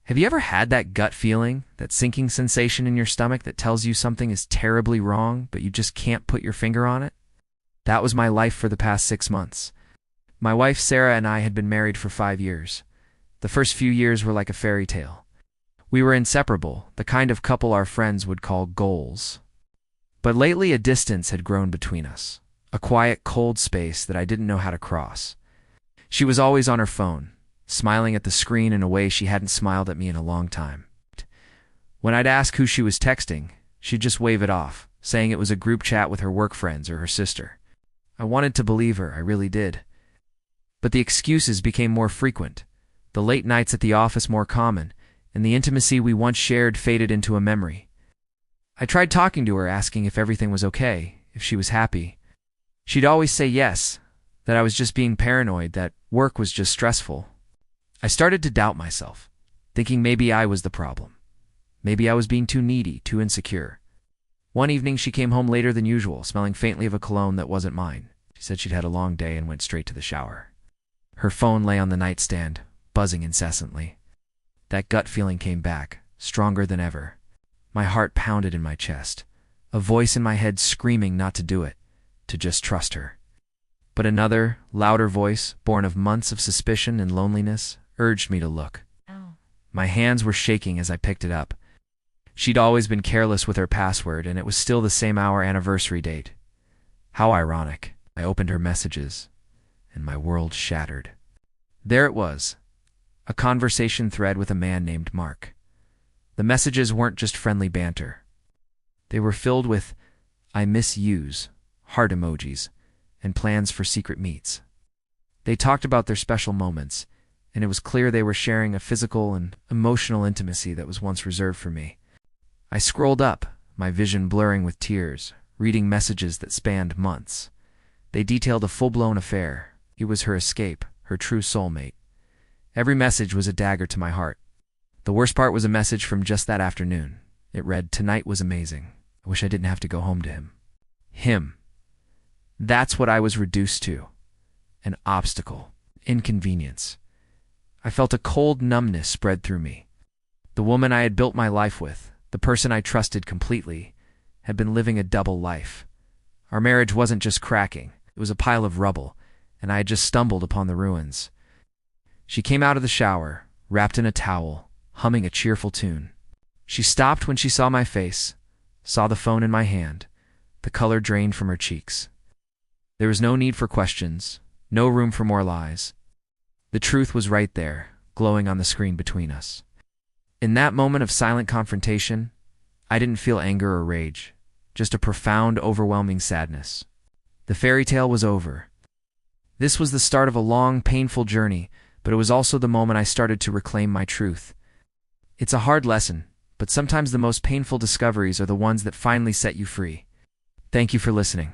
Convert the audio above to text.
Have you ever had that gut feeling, that sinking sensation in your stomach that tells you something is terribly wrong, but you just can't put your finger on it? That was my life for the past 6 months. My wife Sarah and I had been married for 5 years. The first few years were like a fairy tale. We were inseparable, the kind of couple our friends would call goals. But lately a distance had grown between us, a quiet, cold space that I didn't know how to cross. She was always on her phone, smiling at the screen in a way she hadn't smiled at me in a long time. When I'd ask who she was texting, she'd just wave it off, saying it was a group chat with her work friends or her sister. I wanted to believe her, I really did. But the excuses became more frequent, the late nights at the office more common, and the intimacy we once shared faded into a memory. I tried talking to her, asking if everything was okay, if she was happy. She'd always say yes, that I was just being paranoid, that work was just stressful. I started to doubt myself, thinking maybe I was the problem. Maybe I was being too needy, too insecure. One evening she came home later than usual, smelling faintly of a cologne that wasn't mine. She said she'd had a long day and went straight to the shower. Her phone lay on the nightstand, buzzing incessantly. That gut feeling came back, stronger than ever. My heart pounded in my chest, a voice in my head screaming not to do it, to just trust her. But another, louder voice, born of months of suspicion and loneliness, urged me to look. My hands were shaking as I picked it up. She'd always been careless with her password, and it was still the same our anniversary date. How ironic. I opened her messages, and my world shattered. There it was, a conversation thread with a man named Mark. The messages weren't just friendly banter. They were filled with "I miss yous," heart emojis, and plans for secret meets. They talked about their special moments, and it was clear they were sharing a physical and emotional intimacy that was once reserved for me. I scrolled up, my vision blurring with tears, reading messages that spanned months. They detailed a full-blown affair. He was her escape, her true soulmate. Every message was a dagger to my heart. The worst part was a message from just that afternoon. It read, "Tonight was amazing. I wish I didn't have to go home to him." Him. That's what I was reduced to. An obstacle. Inconvenience. I felt a cold numbness spread through me. The woman I had built my life with, the person I trusted completely, had been living a double life. Our marriage wasn't just cracking. It was a pile of rubble, and I had just stumbled upon the ruins. She came out of the shower, wrapped in a towel, humming a cheerful tune. She stopped when she saw my face, saw the phone in my hand. The color drained from her cheeks. There was no need for questions, no room for more lies. The truth was right there, glowing on the screen between us. In that moment of silent confrontation, I didn't feel anger or rage, just a profound, overwhelming sadness. The fairy tale was over. This was the start of a long, painful journey, but it was also the moment I started to reclaim my truth. It's a hard lesson, but sometimes the most painful discoveries are the ones that finally set you free. Thank you for listening.